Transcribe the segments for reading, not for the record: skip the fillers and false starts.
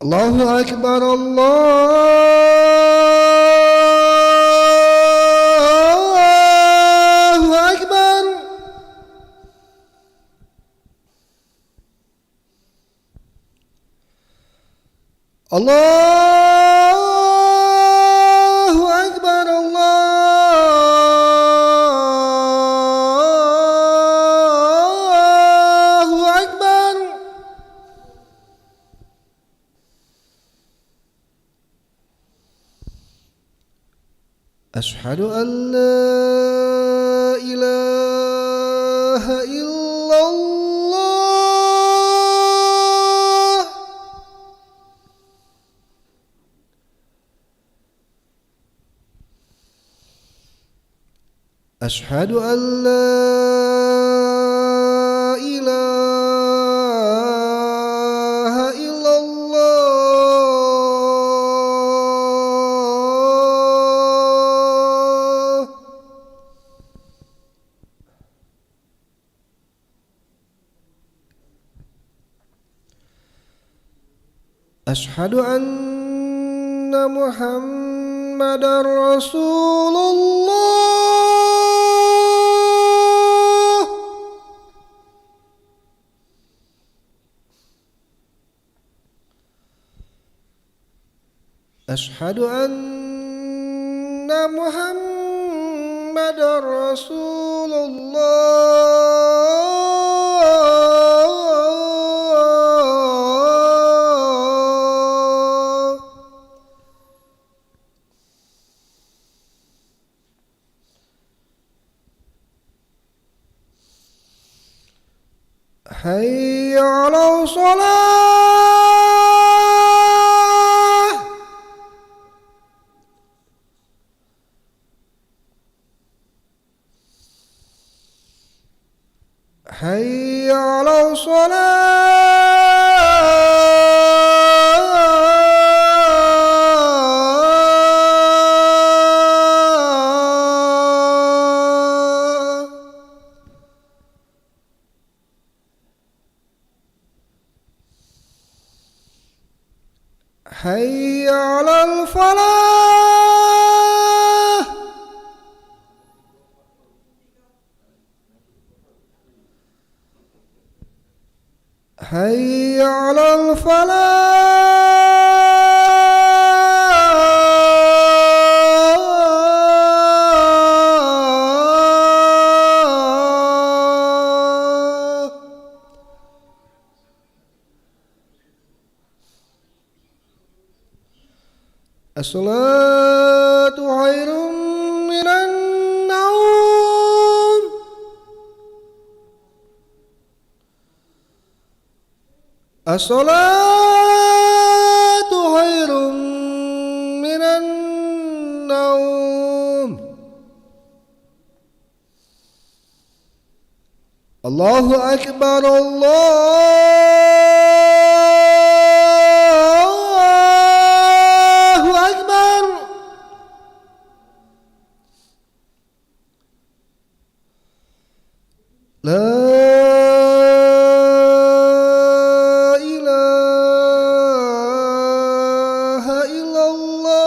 Allahu Akbar, Allahu Akbar. Allahu Akbar, Allahu Akbar. Asyhadu an la ilaha illallah. Asyhadu an la ilaha illallah. Asyhadu anna Muhammadar Rasulullah. Asyhadu anna Muhammadar Rasulullah. Hayya 'alas shalah. Hayya 'alas shalah. Hayya 'alal falah. Hayya 'alal falah. As-salatu khairum minan naum. As-salatu khairum minan naum. Allahu Akbar, Allahu Akbar. La ilaha illallah.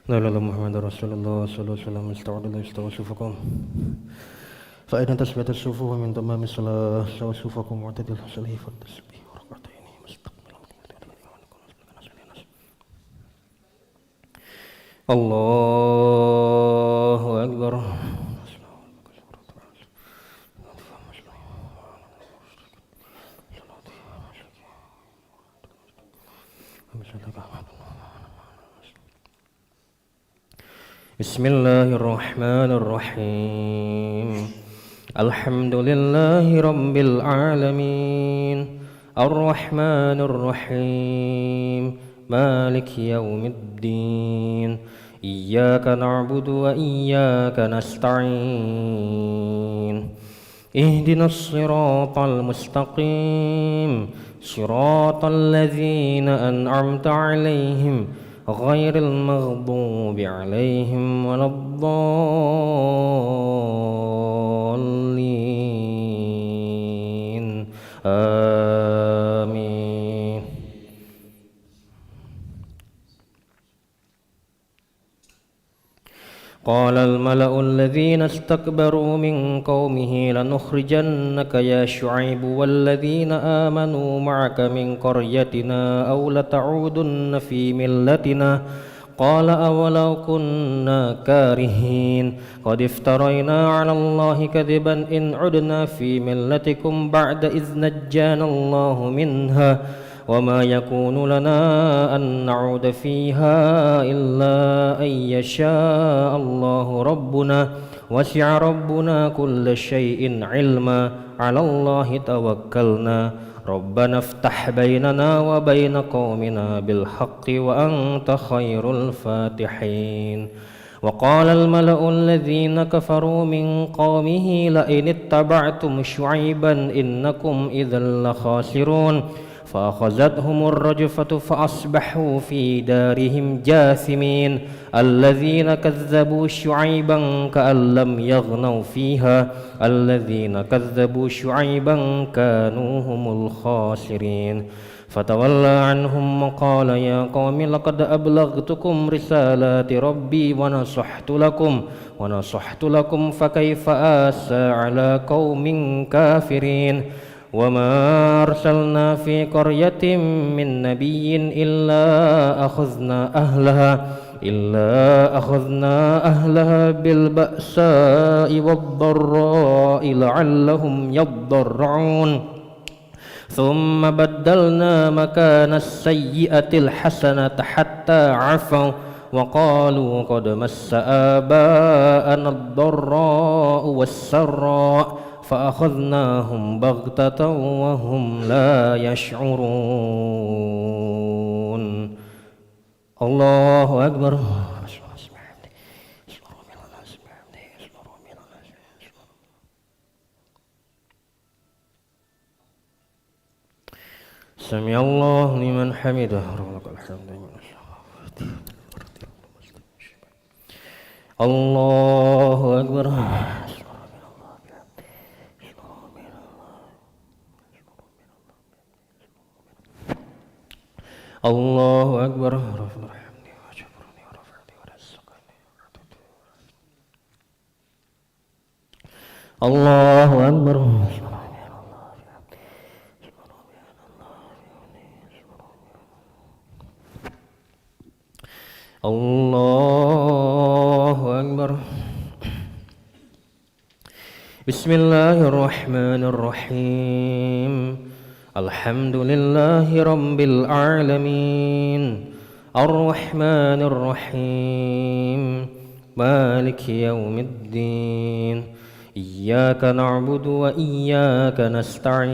لا إله إلا محمد رسول الله صلى الله عليه وسلم استوى الله استوى صفوفكم فإن تسبية الصفوف من تمام الصلاة استوى صفوفكم واعتدل صلاه فالتسبيح وركعتين مستقبلا الله أكبر بسم الله الرحمن الرحيم الحمد لله رب العالمين الرحمن الرحيم مالك يوم الدين إياك نعبد وإياك نستعين اهدنا الصراط المستقيم صراط الذين أنعمت عليهم غير المغضوب عليهم ولا الضالين آمين. قال الملأ الذين استكبروا من قومه لنخرجنك يا شعيب والذين آمنوا معك من قريتنا أو لتعودن في ملتنا قال أولو كنا كارهين قد افترينا على الله كذبا إن عدنا في ملتكم بعد إذ نجانا الله منها وما يكون لنا أن نعود فيها إلا أن يشاء الله ربنا وسع ربنا كل شيء علما على الله توكلنا ربنا افتح بيننا وبين قومنا بالحق وأنت خير الفاتحين. وقال الملأ الذين كفروا من قومه لئن اتبعتم شعيبا إنكم إذا لخاسرون فأخذتهم الرجفة فأصبحوا في دارهم جاثمين الذين كذبوا شعيبا كأن لم يغنوا فيها الذين كذبوا شعيبا كانوا هم الخاسرين فتولى عنهم وقال يا قوم لقد أبلغتكم رسالات ربي ونصحت لكم فكيف آسى على قوم كافرين وما أرسلنا في قرية من نبي إلا أخذنا أهلها بالبأساء والضراء لعلهم يضرعون ثم بدلنا مكان السيئة الحسنة حتى عفوا وقالوا قد مس آباءنا الضراء والسراء فأخذناهم بغتة وهم لا يشعرون. الله أكبر. سمع الله لمن حمده ربنا الحمد الله أكبر. الله أكبر. الله أكبر. الله أكبر. بسم الله الرحمن الرحيم الحمد لله رب العالمين الرحمن الرحيم مالك يوم الدين إياك نعبد وإياك نستعين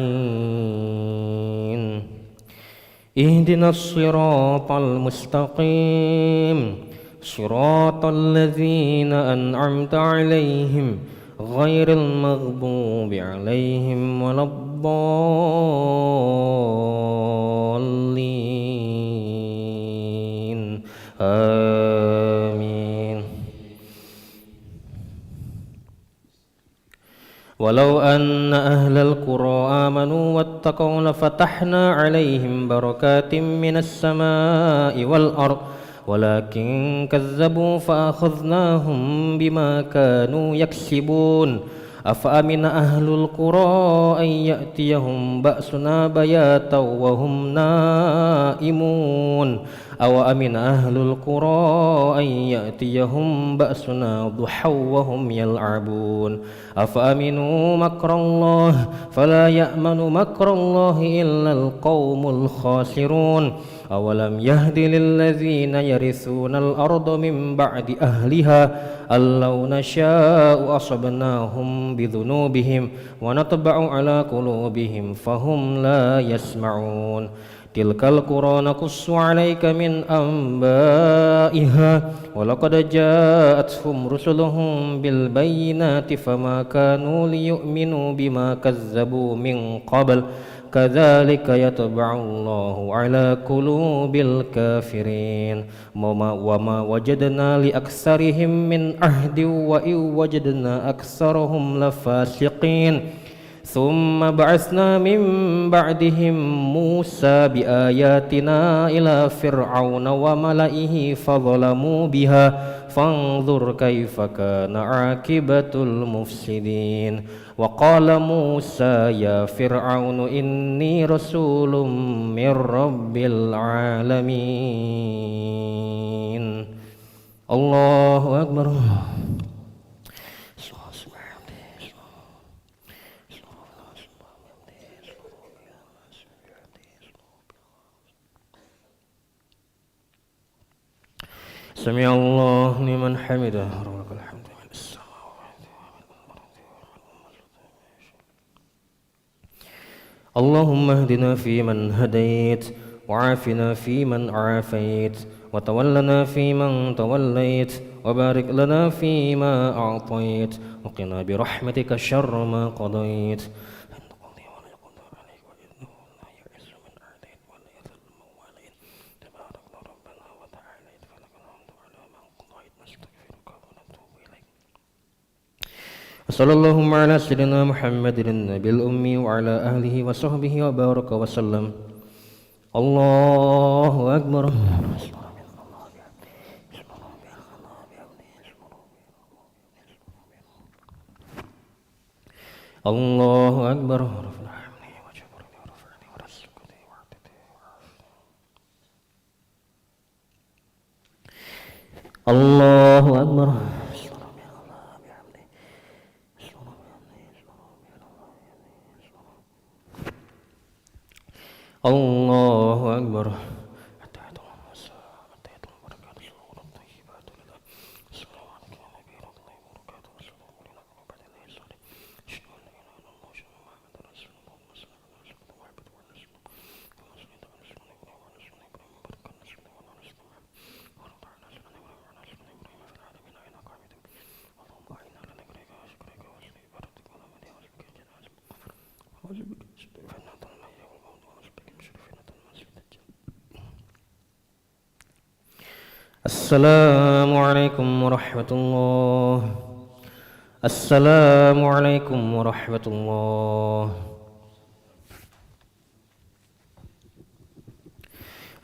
اهدنا الصراط المستقيم صراط الذين أنعمت عليهم غير المغضوب عليهم ولا الضالين آمين. ولو أن أهل القرى آمنوا واتقوا لفتحنا عليهم بركات من السماء والأرض ولكن كذبوا فأخذناهم بما كانوا يكسبون أفأمن أهل القرى أن يأتيهم بأسنا بياتا وهم نائمون أو أمن أهل القرى أن يأتيهم بأسنا ضحى وهم يلعبون أفأمنوا مكر الله فلا يأمن مكر الله إلا القوم الخاسرون أولم يهد للذين يرثون الأرض من بعد أهلها أن لو نشاء أصبناهم بذنوبهم ونطبع على قلوبهم فهم لا يسمعون تلك القرى نقص عليك من أنبائها ولقد جاءتهم رسلهم بالبينات فما كانوا ليؤمنوا بما كذبوا من قبل كذلك يطبع الله على قلوب الكافرين وما وجدنا لأكثرهم من عهد وإن وجدنا أكثرهم لفاسقين ثم بعثنا من بعدهم موسى بآياتنا إلى فرعون وملئه فظلموا بها فانظر كيف كان عاقبة المفسدين وقال موسى يا فرعون إني رسول من رب العالمين الله أكبر سمع الله لمن حمده ولك الحمد من السماوات اللهم اهدنا فيمن هديت وعافنا فيمن عافيت وتولنا فيمن توليت وبارك لنا فيما أعطيت وقنا برحمتك شر ما قضيت صلى اللهم على سيدنا محمد النبي الأمي وعلى أهله وصحبه وبارك وسلم الله أكبر الله أكبر الله أكبر الله أكبر السلام عليكم ورحمة الله السلام عليكم ورحمة الله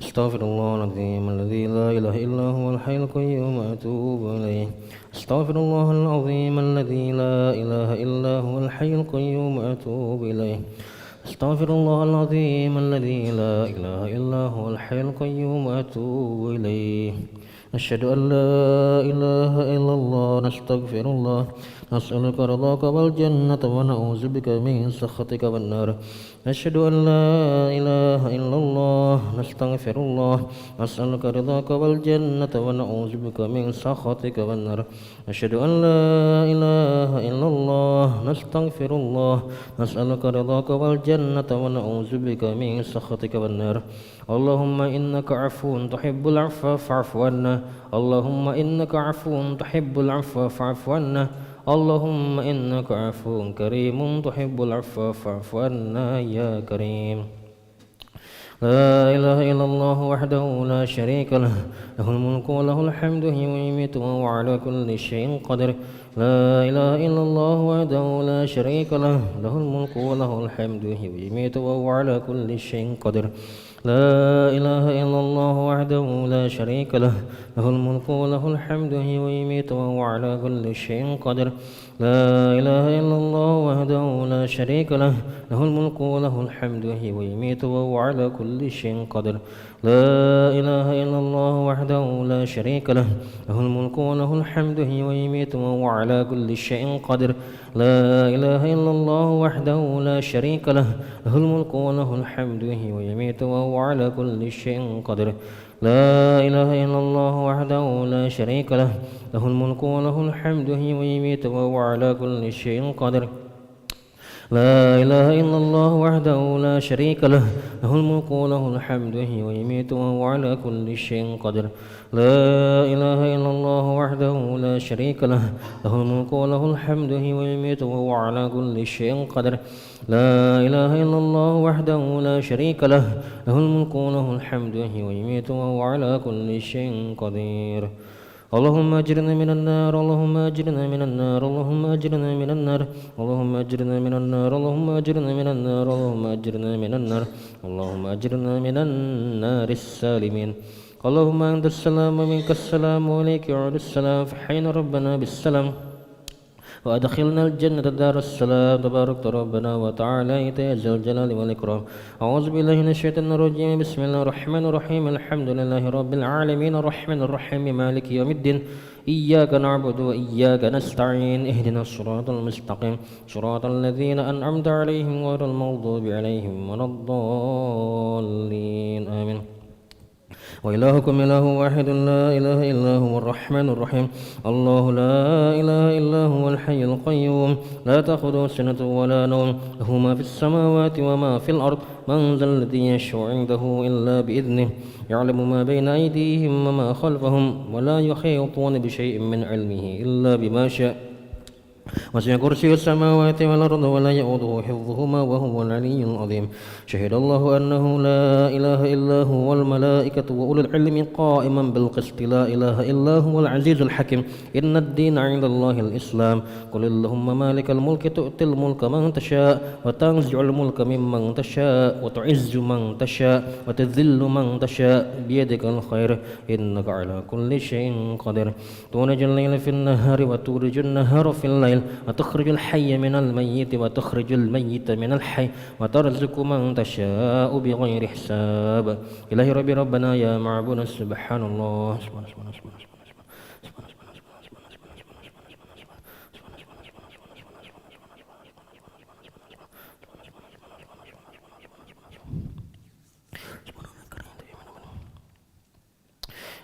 استغفر الله العظيم الذي لا إله إلا هو الحي القيوم وأتوب إليه استغفر الله العظيم الذي لا إله إلا هو الحي القيوم وأتوب إليه استغفر الله العظيم الذي لا إله إلا هو الحي القيوم وأتوب إليه نشهد أن لا إله إلا الله نستغفر الله نسألك رضاك والجنة ونعوذ بك من سخطك والنار نشهد أن لا إله إلا الله نستغفر الله نسألك رضاك والجنة ونعوذ بك من سخطك والنار نشهد أن لا إله إلا الله نستغفر الله نسألك رضاك والجنة ونعوذ بك من سخطك والنار اللهم إنك عفو تحب العفو فاعف عنا اللهم إنك عفو تحب العفو فاعف عنا اللهم إنك عفو كريم تحب العفو فاعف عنا يا كريم لا إله إلا الله وحده لا شريك له له الملك وله الحمد يحيي ويميت وهو على كل شيء قدير لا إله إلا الله وحده لا شريك له له الملك وله الحمد يحيي ويميت وهو على كل شيء قدير لا إله إلا الله وحده لا شريك له له الملك وله الحمد يحيي ويميت وهو على كل شيء قدير لا إله إلا الله وحده لا شريك له له الملك وله الحمد يحيي ويميت وهو على كل شيء قدير لا إله إلا الله وحده لا شريك له له الملك وله الحمد يحيي ويميت وهو على كل شيء قدير لا إله إلا الله وحده لا شريك له له الملك وله الحمد يحيي ويميت وهو على كل شيء قدير لا إله إلا الله وحده لا شريك له له الملك وله الحمد يحيي ويميت وهو على كل شيء قدير لا إله إلا الله وحده لا شريك له له الملك وله الحمد يحيي ويميت وهو على كل شيء قدير لا إله إلا الله وحده لا شريك له له الملك وله الحمد يحيي ويميت وهو على كل شيء قدير لا إله إلا الله وحده لا شريك له له الملك وله الحمد يحيي ويميت وهو على كل شيء قدير اللهم أجرنا من النار اللهم أجرنا من النار اللهم أجرنا من النار اللهم أجرنا من النار اللهم أجرنا من النار اللهم أجرنا من النار اللهم أجرنا من النار السالمين اللهم أنت السلام ومنك السلام وإليك يعود السلام فحينا ربنا بالسلام وأدخلنا الجنة دار السلام تبارك ربنا وتعالى يا ذا الجلال والإكرام أعوذ بالله من الشيطان الرجيم بسم الله الرحمن الرحيم الحمد لله رب العالمين الرحمن الرحيم مالك يوم الدين إياك نعبد وإياك نستعين اهدنا الصراط المستقيم صراط الذين أنعمت عليهم غير المغضوب عليهم ولا الضالين آمين وإلهكم إله واحد لا إله إلا هو الرحمن الرحيم الله لا إله إلا هو الحي القيوم لا تأخذه سنة ولا نوم له ما في السماوات وما في الأرض من ذا الذي يشفع عنده إلا بإذنه يعلم ما بين أيديهم وما خلفهم ولا يحيطون بشيء من علمه إلا بما شاء وسع كرسي السماوات والأرض ولا يؤوده حفظهما وهو العلي العظيم شهد الله أنه لا إله إلا هو والملائكة وأولو العلم قائما بالقسط لا إله إلا هو العزيز الحكيم إن الدين عند الله الإسلام قل اللهم مالك الملك تؤتي الملك من تشاء وتنزع الملك ممن تشاء وتعز من تشاء وتذل من تشاء بيدك الخير إنك على كل شيء قدير تولج الليل في النهار وتولج النهار في الليل وتخرج الحي من الميت وتخرج الميت من الحي وترزق من تشاء بغير حساب إلهي ربي ربنا يا معبود سبحان الله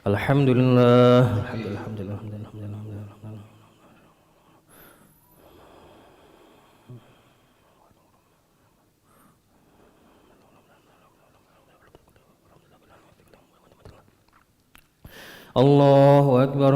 الحمد لله الحمد لله الحمد لله الحمد لله الحمد لله الله أكبر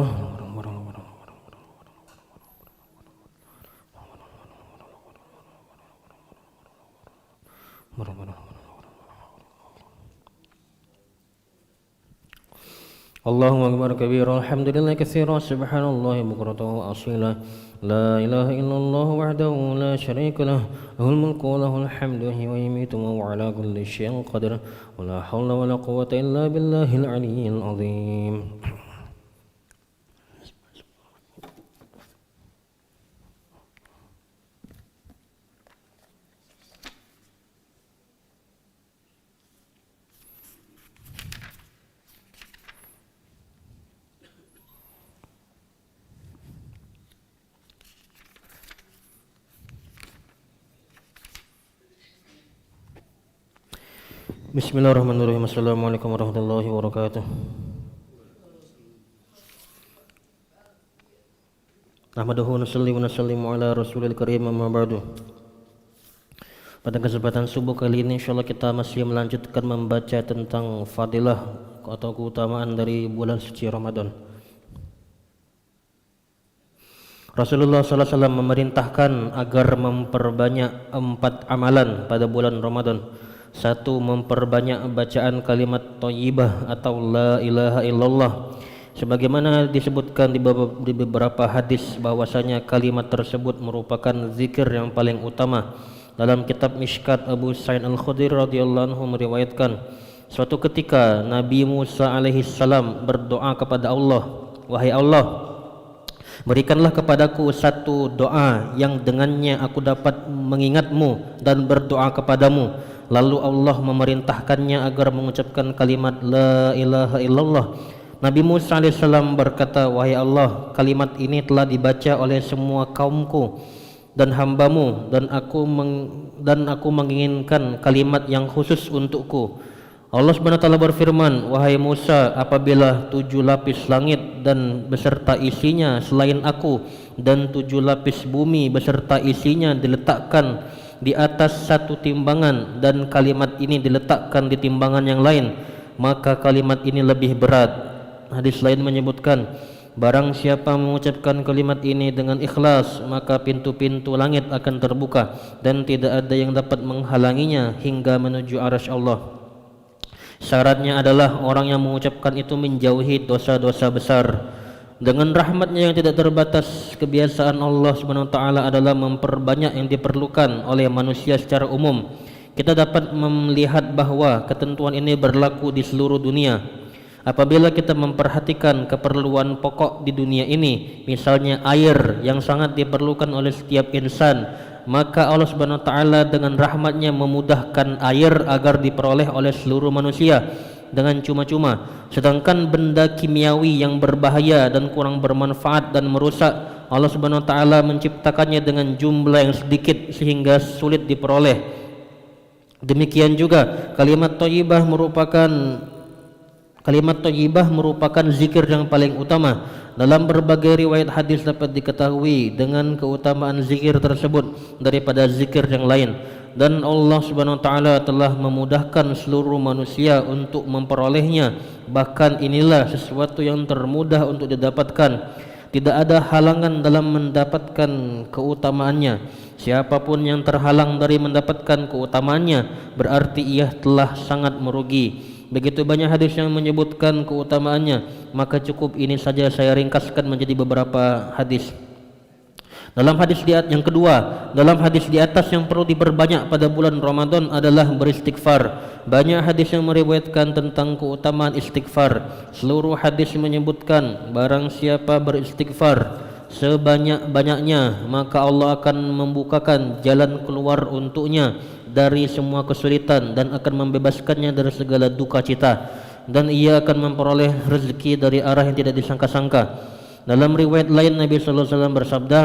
الله أكبر كبيرا الحمد لله كثيرا سبحان الله بكرة وأصيلا لا إله إلا الله وحده لا شريك له له الملك وله الحمد يحيي ويميت وهو على كل شيء قدير ولا حول ولا قوة إلا بالله العلي العظيم Bismillahirrahmanirrahim. Assalamualaikum warahmatullahi wabarakatuh. Nahmaduhu wa nusalli wa nusallimu ala rasulil karim amma ba'du. Pada kesempatan subuh kali ini insyaallah kita masih melanjutkan membaca tentang fadilah atau keutamaan dari bulan suci Ramadan. Rasulullah SAW memerintahkan agar memperbanyak 4 amalan pada bulan Ramadan. Satu, memperbanyak bacaan kalimat thayyibah atau la ilaha illallah. Sebagaimana disebutkan di beberapa hadis bahwasanya kalimat tersebut merupakan zikir yang paling utama. Dalam kitab Mishkat, Abu Sa'id Al-Khudri radhiyallahu anhu meriwayatkan, suatu ketika Nabi Musa alaihi salam berdoa kepada Allah, "Wahai Allah, berikanlah kepadaku satu doa yang dengannya aku dapat mengingatmu dan berdoa kepadamu." Lalu Allah memerintahkannya agar mengucapkan kalimat la ilaha illallah. Nabi Musa AS berkata, "Wahai Allah, kalimat ini telah dibaca oleh semua kaumku dan hambamu, dan aku menginginkan kalimat yang khusus untukku." Allah SWT berfirman, "Wahai Musa, apabila 7 lapis langit dan beserta isinya selain aku, dan 7 lapis bumi beserta isinya diletakkan di atas satu timbangan, dan kalimat ini diletakkan di timbangan yang lain, maka kalimat ini lebih berat." Hadis lain menyebutkan, barang siapa mengucapkan kalimat ini dengan ikhlas, maka pintu-pintu langit akan terbuka dan tidak ada yang dapat menghalanginya hingga menuju arasy Allah. Syaratnya adalah orang yang mengucapkan itu menjauhi dosa-dosa besar. Dengan rahmatnya yang tidak terbatas, kebiasaan Allah SWT adalah memperbanyak yang diperlukan oleh manusia secara umum. Kita dapat melihat bahwa ketentuan ini berlaku di seluruh dunia. Apabila kita memperhatikan keperluan pokok di dunia ini, misalnya air yang sangat diperlukan oleh setiap insan, maka Allah SWT dengan rahmatnya memudahkan air agar diperoleh oleh seluruh manusia dengan cuma-cuma. Sedangkan benda kimiawi yang berbahaya dan kurang bermanfaat dan merusak, Allah SWT menciptakannya dengan jumlah yang sedikit sehingga sulit diperoleh. Demikian juga kalimat thayyibah merupakan zikir yang paling utama. Dalam berbagai riwayat hadis dapat diketahui dengan keutamaan zikir tersebut daripada zikir yang lain. Dan Allah Subhanahu wa taala telah memudahkan seluruh manusia untuk memperolehnya. Bahkan inilah sesuatu yang termudah untuk didapatkan. Tidak ada halangan dalam mendapatkan keutamaannya. Siapapun yang terhalang dari mendapatkan keutamaannya, berarti ia telah sangat merugi. Begitu banyak hadis yang menyebutkan keutamaannya, maka cukup ini saja saya ringkaskan menjadi beberapa hadis. Dalam hadis yang kedua, dalam hadis di atas yang perlu diperbanyak pada bulan Ramadan adalah beristighfar. Banyak hadis yang meriwayatkan tentang keutamaan istighfar. Seluruh hadis menyebutkan barang siapa beristighfar sebanyak-banyaknya, maka Allah akan membukakan jalan keluar untuknya dari semua kesulitan dan akan membebaskannya dari segala duka cita, dan ia akan memperoleh rezeki dari arah yang tidak disangka-sangka. Dalam riwayat lain Nabi sallallahu alaihi wasallam bersabda,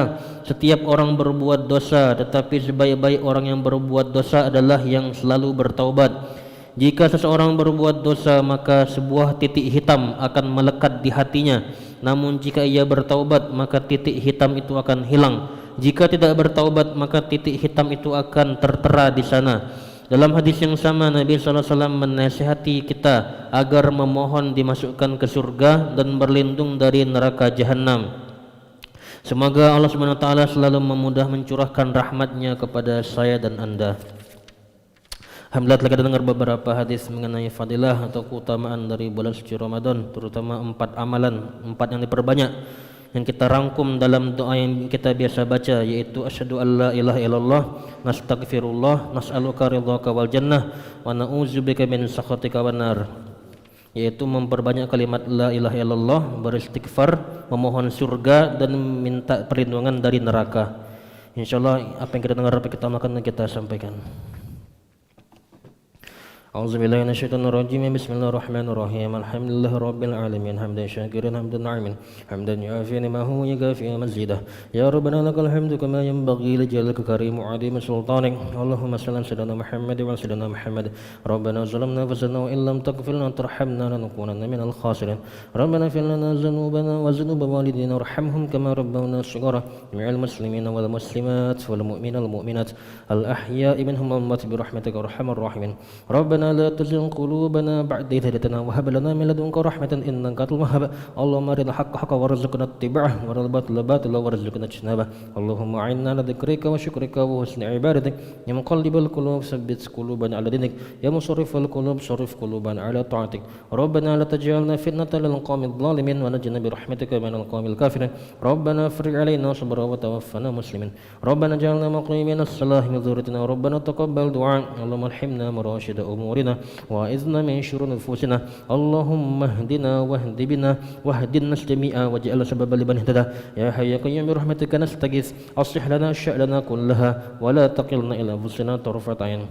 setiap orang berbuat dosa, tetapi sebaik-baik orang yang berbuat dosa adalah yang selalu bertaubat. Jika seseorang berbuat dosa, maka sebuah titik hitam akan melekat di hatinya. Namun jika ia bertaubat, maka titik hitam itu akan hilang. Jika tidak bertaubat, maka titik hitam itu akan tertera di sana. Dalam hadis yang sama, Nabi sallallahu alaihi wasallam menasihati kita agar memohon dimasukkan ke surga dan berlindung dari neraka jahanam. Semoga Allah Subhanahu wa taala selalu mencurahkan rahmatnya kepada saya dan Anda. Alhamdulillah telah kita dengar beberapa hadis mengenai fadilah atau keutamaan dari bulan suci Ramadan, terutama 4 amalan, 4 yang diperbanyak yang kita rangkum dalam doa yang kita biasa baca, yaitu asyhadu alla ilaha illallah, nastaghfirullah, nas'aluka ridhaka wal jannah wa na'udzubika min sakhatika wan nar, yaitu memperbanyak kalimat la ilaha illallah, beristighfar, memohon surga dan minta perlindungan dari neraka. Insyaallah apa yang kita dengar, apa kita makan dan kita sampaikan. A'udzubillahi minasyaitonir rajim. Bismillahirrahmanirrahim. Alhamdulillahi rabbil alamin. Hamdan syakiran hamdan na'imin. Hamdan yu'afi ni'amahu wa yukafi mazidah. Ya Rabbana lakal hamdu kama yanbaghi li jalalika karim wa 'azimi sultanik. Allahumma salli ala sayyidina Muhammad wa ala sayyidina Muhammad. Rabbana zalamna anfusana wa illam taghfir lana tarhamna lanakunanna minal khasirin. Rabbana ighfir lana dzunubana wa dzunuba walidina warhamhum kama rabbawna shighara. Jami'al muslimina wal muslimat wal mu'minina wal mu'minat al ahya'i minhum wal amwat bi rahmatika arhamar rahimin. Rabbana ربنا لا تزغ قلوبنا بعد إذ هديتنا وهب لنا من لدنك رحمة إنك أنت الوهاب اللهم أرنا الحق حقا وارزقنا اتباعه وأرنا الباطل باطلا وارزقنا اجتنابه اللهم أعنا على ذكرك وشكرك وحسن عبادتك يا مقلب القلوب ثبت قلوبنا على دينك يا مصرف القلوب صرف قلوبنا على طاعتك ربنا لا تجعلنا فتنة للقوم الظالمين ونجنا برحمتك من القوم الكافرين ربنا افرج علينا صبرا وتوفنا مسلمين ربنا اجعلنا مقيمين الصلاة من ذريتنا ربنا تقبل دعاء اللهم ارحمنا مراشد أمورنا وأعذنا من شرور نفوسنا اللهم اهدنا واهد بنا واهد الناس جميعا واجعل سببا لمن اهتدى يا حي يا قيوم برحمتك نستغيث أصلح لنا شأننا كلها ولا تقلنا إلى أنفسنا طرفة عين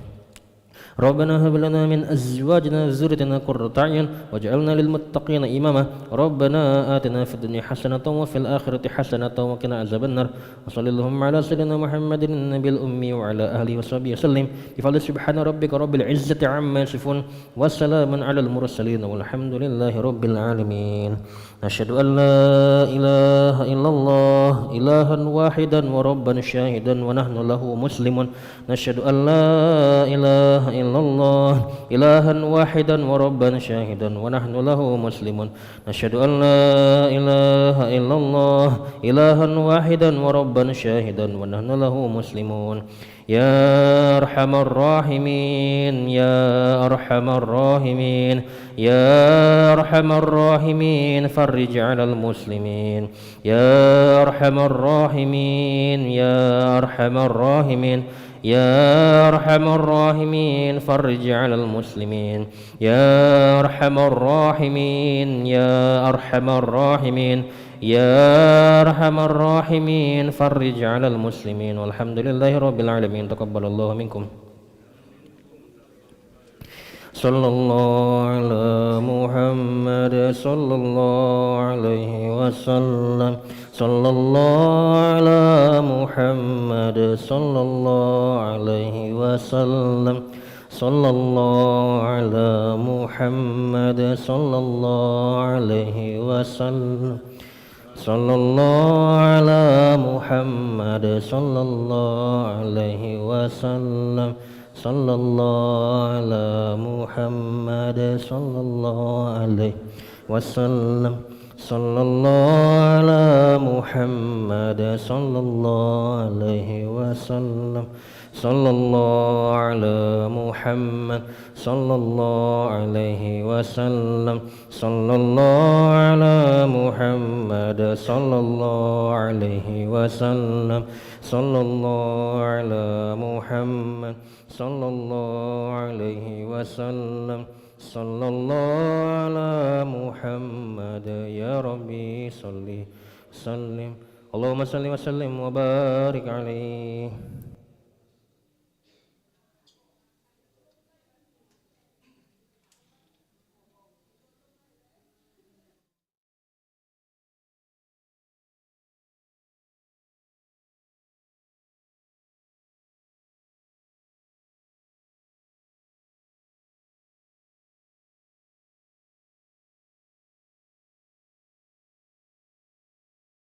ربنا هب لنا من أزواجنا وذريتنا قرة أعين واجعلنا للمتقين إماما ربنا آتنا في الدنيا حسنة وفي الآخرة حسنة وقنا عذاب النار وصلى اللهم على سيدنا محمد النبي الأمي وعلى آله وصحبه وسلم بفضل سبحان ربك رب العزة عما يصفون وسلام على المرسلين والحمد لله رب العالمين نشهد أن لا إله إلا الله إلها واحدا وربا شاهدا ونحن له مسلمون نشهد أن لا إله إلا الله إلها واحدا وربا شاهدا ونحن له مسلمون نشهد أن لا إله إلا الله إلها واحدا وربا شاهدا ونحن له مسلمون يا أرحم الراحمين يا أرحم الراحمين يا أرحم الراحمين فرج على المسلمين يا أرحم الراحمين يا أرحم الراحمين يا أرحم الراحمين فرج على المسلمين يا أرحم الراحمين يا أرحم الراحمين يا أرحم الراحمين فرج على المسلمين والحمد لله رب العالمين تقبل الله منكم صلى الله على محمد صلى الله عليه وسلم صلى الله على محمد صلى الله عليه وسلم صلى الله على محمد صلى الله عليه وسلم صلى الله على محمد صلى الله عليه وسلم صلى الله على محمد صلى الله عليه وسلم صلى الله على محمد صلى الله عليه وسلم صلى الله على محمد صلى الله عليه وسلم صلى الله على محمد صلى الله عليه وسلم صلى الله على محمد صلى الله عليه وسلم صلى الله على محمد يا ربي صل وسلم اللهم صل وسلم وبارك عليه